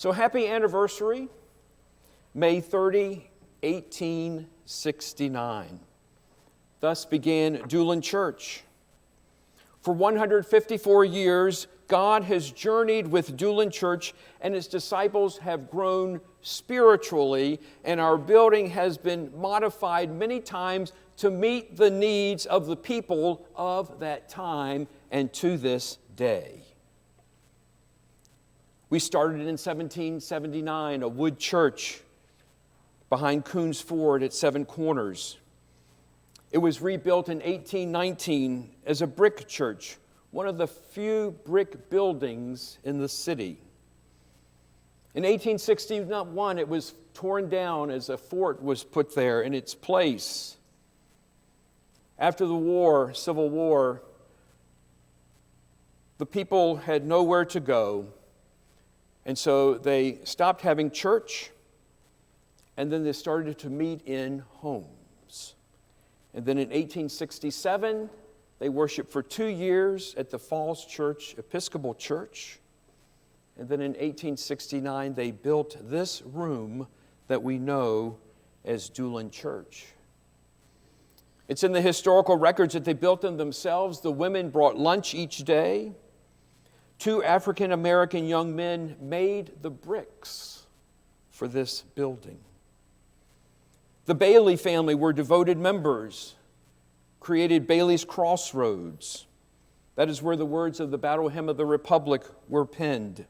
So happy anniversary, May 30, 1869. Thus began Doolan Church. For 154 years, God has journeyed with Doolan Church, and His disciples have grown spiritually, and our building has been modified many times to meet the needs of the people of that time and to this day. We started in 1779, a wood church behind Coons Ford at Seven Corners. It was rebuilt in 1819 as a brick church, one of the few brick buildings in the city. In 1861, it was torn down as a fort was put there in its place. After the war, Civil War, the people had nowhere to go, and so they stopped having church, and then they started to meet in homes. And then in 1867, they worshiped for 2 years at the Falls Church Episcopal Church. And then in 1869, they built this room that we know as Doolan Church. It's in the historical records that they built them themselves. The women brought lunch each day. 2 African-American young men made the bricks for this building. The Bailey family were devoted members, created Bailey's Crossroads. That is where the words of the Battle Hymn of the Republic were penned.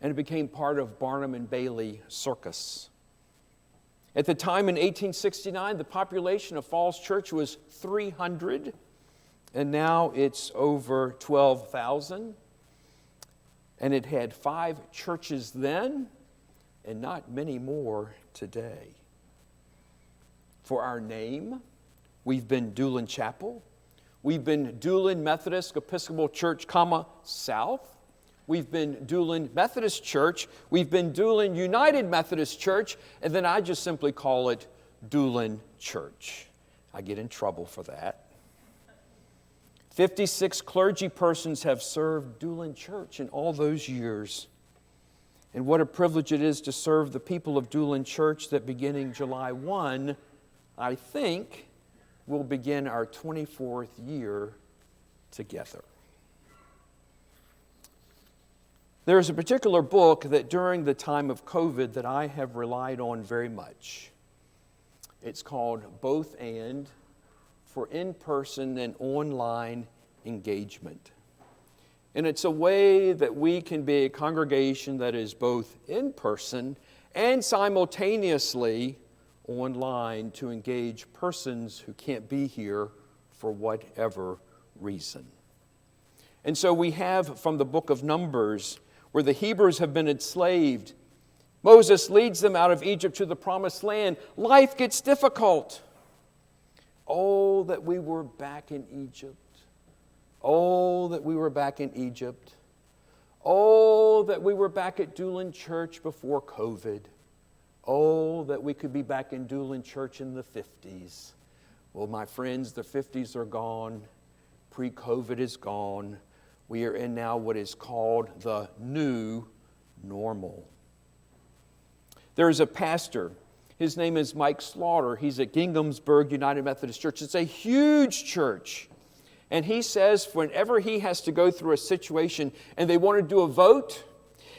And it became part of Barnum and Bailey Circus. At the time in 1869, the population of Falls Church was 300, and now it's over 12,000. And it had 5 churches then, and not many more today. For our name, we've been Doolan Chapel. We've been Doolan Methodist Episcopal Church, South. We've been Doolan Methodist Church. We've been Doolan United Methodist Church. And then I just simply call it Doolan Church. I get in trouble for that. 56 clergy persons have served Doolan Church in all those years. And what a privilege it is to serve the people of Doolan Church that beginning July 1, I think, we'll begin our 24th year together. There is a particular book that during the time of COVID that I have relied on very much. It's called Both and, for in-person and online engagement. And it's a way that we can be a congregation that is both in person and simultaneously online to engage persons who can't be here for whatever reason. And so we have from the book of Numbers, where the Hebrews have been enslaved. Moses leads them out of Egypt to the promised land. Life gets difficult. Oh, that we were back in Egypt. Oh, that we were back in Egypt. Oh, that we were back at Doolan Church before COVID. Oh, that we could be back in Doolan Church in the 50s. Well, my friends, the 50s are gone. Pre-COVID is gone. We are in now what is called the new normal. There is a pastor. His name is Mike Slaughter. He's at Ginghamsburg United Methodist Church. It's a huge church. And he says whenever he has to go through a situation and they want to do a vote,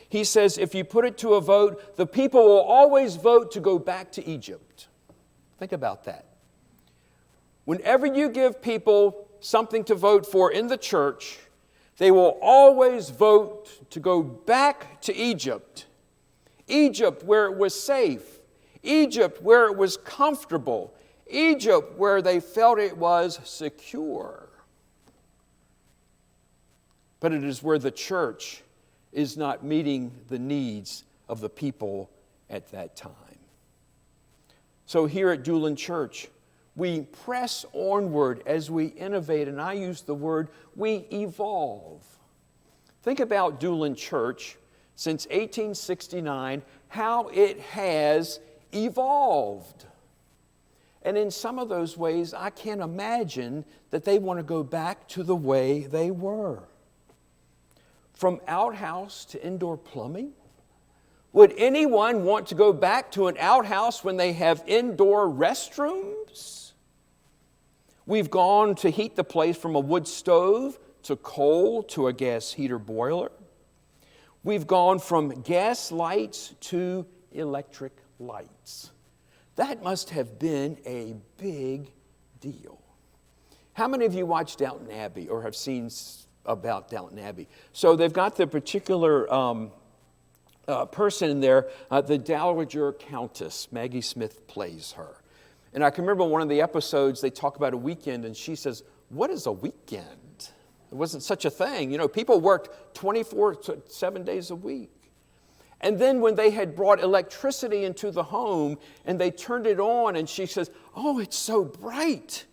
he says if you put it to a vote, the people will always vote to go back to Egypt. Think about that. Whenever you give people something to vote for in the church, they will always vote to go back to Egypt. Egypt where it was safe. Egypt where it was comfortable. Egypt where they felt it was secure. But it is where the church is not meeting the needs of the people at that time. So here at Doolan Church, we press onward as we innovate, and I use the word, we evolve. Think about Doolan Church since 1869, how it has evolved. And in some of those ways, I can't imagine that they want to go back to the way they were. From outhouse to indoor plumbing, Would anyone want to go back to an outhouse when they have indoor restrooms? We've gone to heat the place from a wood stove to coal to a gas heater boiler. We've gone from gas lights to electric lights. That must have been a big deal. How many of you watched Downton Abbey or have seen about Downton Abbey? So they've got the particular person in there, the Dowager Countess. Maggie Smith plays her. And I can remember one of the episodes, they talk about a weekend, and she says, "What is a weekend?" It wasn't such a thing. You know, people worked 24-7 days a week. And then when they had brought electricity into the home and they turned it on, and she says, "Oh, it's so bright."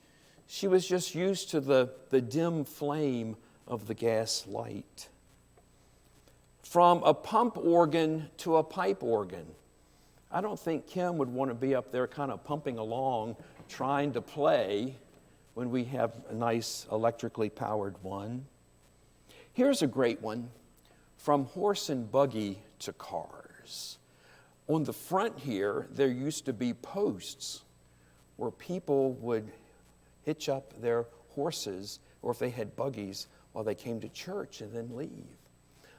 She was just used to the dim flame of the gas light. From a pump organ to a pipe organ. I don't think Kim would want to be up there kind of pumping along, trying to play when we have a nice electrically powered one. Here's a great one. From horse and buggy to cars. On the front here, there used to be posts where people would hitch up their horses, or if they had buggies, while they came to church and then leave.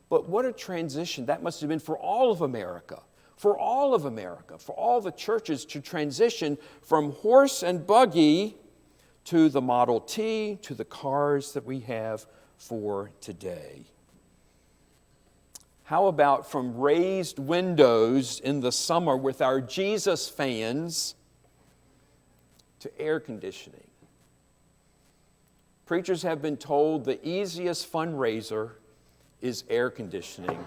But what a transition that must have been for all of America. For all of America, for all the churches to transition from horse and buggy to the Model T, to the cars that we have for today. How about from raised windows in the summer with our Jesus fans to air conditioning? Preachers have been told the easiest fundraiser is air conditioning.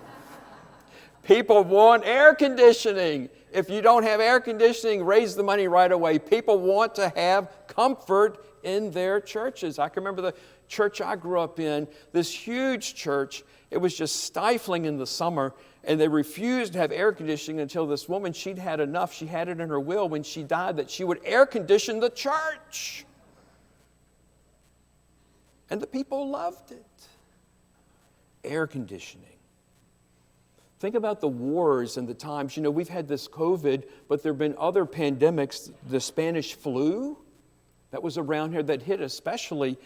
People want air conditioning. If you don't have air conditioning, raise the money right away. People want to have comfort in their churches. I can remember the church I grew up in, this huge church. It was just stifling in the summer, and they refused to have air conditioning until this woman, she'd had enough. She had it in her will when she died that she would air condition the church. And the people loved it. Air conditioning. Think about the wars and the times. You know, we've had this COVID, but there have been other pandemics. The Spanish flu that was around here that hit especially.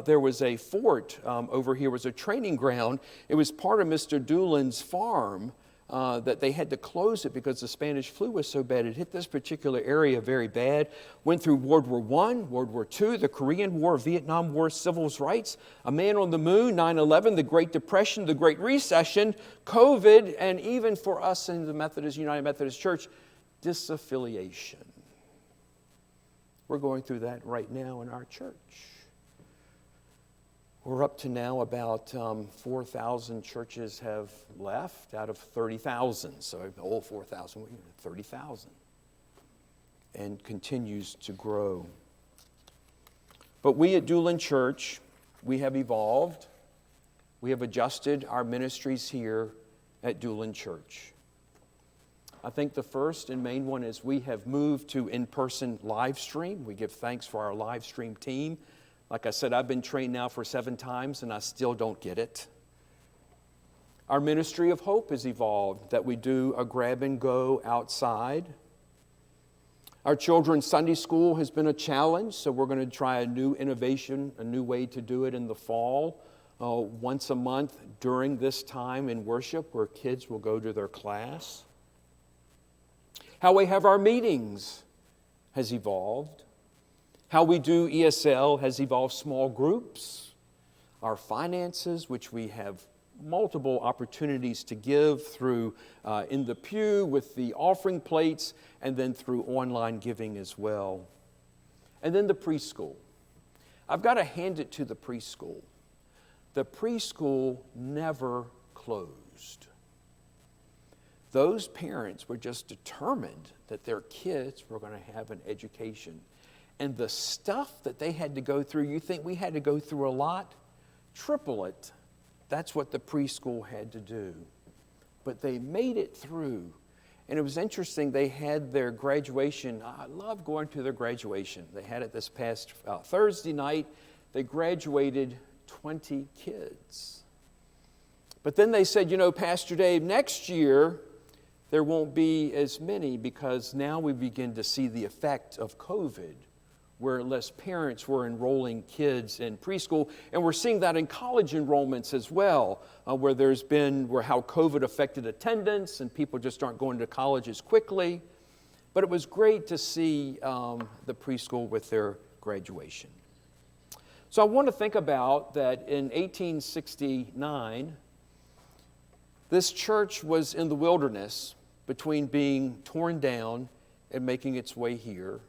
There was a fort over here, was a training ground. It was part of Mr. Doolin's farm that they had to close it because the Spanish flu was so bad. It hit this particular area very bad. Went through World War I, World War II, the Korean War, Vietnam War, civil rights, a man on the moon, 9/11, the Great Depression, the Great Recession, COVID, and even for us in the United Methodist Church, disaffiliation. We're going through that right now in our church. We're up to now about 4,000 churches have left out of 30,000. So all 4,000, 30,000. And continues to grow. But we at Doolin Church, we have evolved. We have adjusted our ministries here at Doolin Church. I think the first and main one is we have moved to in-person live stream. We give thanks for our live stream team. Like I said, I've been trained now for 7 times and I still don't get it. Our ministry of hope has evolved, that we do a grab and go outside. Our children's Sunday school has been a challenge, so we're going to try a new innovation, a new way to do it in the fall, once a month during this time in worship where kids will go to their class. How we have our meetings has evolved. How we do ESL has evolved, small groups. Our finances, which we have multiple opportunities to give through in the pew with the offering plates and then through online giving as well. And then the preschool. I've got to hand it to the preschool. The preschool never closed. Those parents were just determined that their kids were going to have an education. And the stuff that they had to go through, you think we had to go through a lot? Triple it. That's what the preschool had to do. But they made it through. And it was interesting, they had their graduation. I love going to their graduation. They had it this past Thursday night. They graduated 20 kids. But then they said, you know, Pastor Dave, next year, there won't be as many because now we begin to see the effect of COVID, where less parents were enrolling kids in preschool. And we're seeing that in college enrollments as well, where how COVID affected attendance and people just aren't going to college as quickly. But it was great to see the preschool with their graduation. So I want to think about that in 1869, this church was in the wilderness between being torn down and making its way here.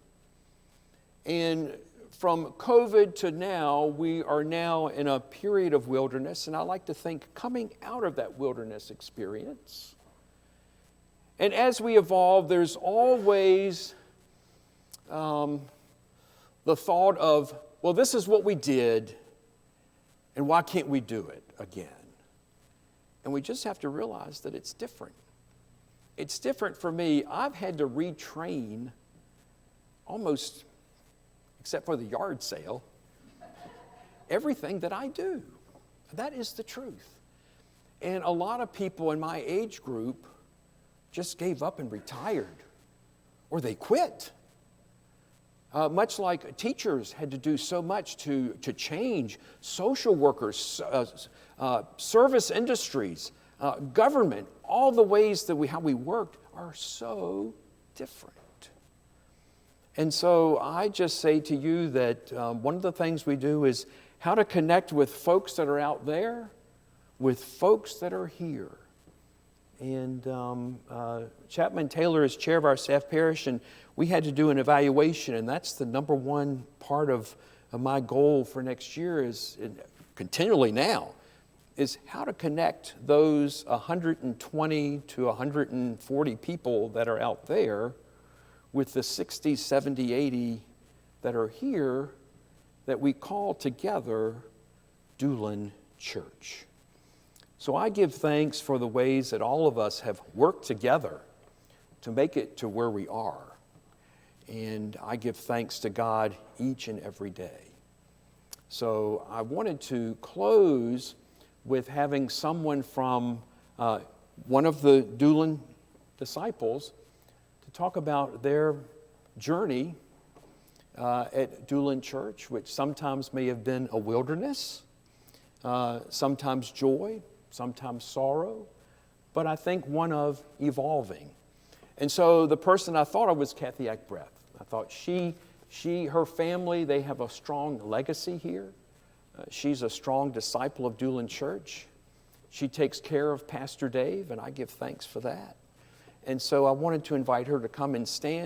And from COVID to now, we are now in a period of wilderness, and I like to think coming out of that wilderness experience. And as we evolve, there's always the thought of, well, this is what we did, and why can't we do it again? And we just have to realize that it's different. It's different for me. I've had to retrain almost, except for the yard sale, everything that I do. That is the truth. And a lot of people in my age group just gave up and retired, or they quit. Much like teachers had to do so much to change, social workers, service industries, government, all the ways that how we worked are so different. And so I just say to you that one of the things we do is how to connect with folks that are out there, with folks that are here. And Chapman Taylor is chair of our staff parish, and we had to do an evaluation, and that's the number one part of my goal for next year is continually now, is how to connect those 120 to 140 people that are out there with the 60, 70, 80 that are here that we call together Doolin Church. So I give thanks for the ways that all of us have worked together to make it to where we are. And I give thanks to God each and every day. So I wanted to close with having someone from one of the Doolin disciples to talk about their journey at Doolin Church, which sometimes may have been a wilderness, sometimes joy, sometimes sorrow, but I think one of evolving. And so the person I thought of was Kathy Ekbreth. I thought her family, they have a strong legacy here. She's a strong disciple of Doolin Church. She takes care of Pastor Dave, and I give thanks for that. And so I wanted to invite her to come and stand.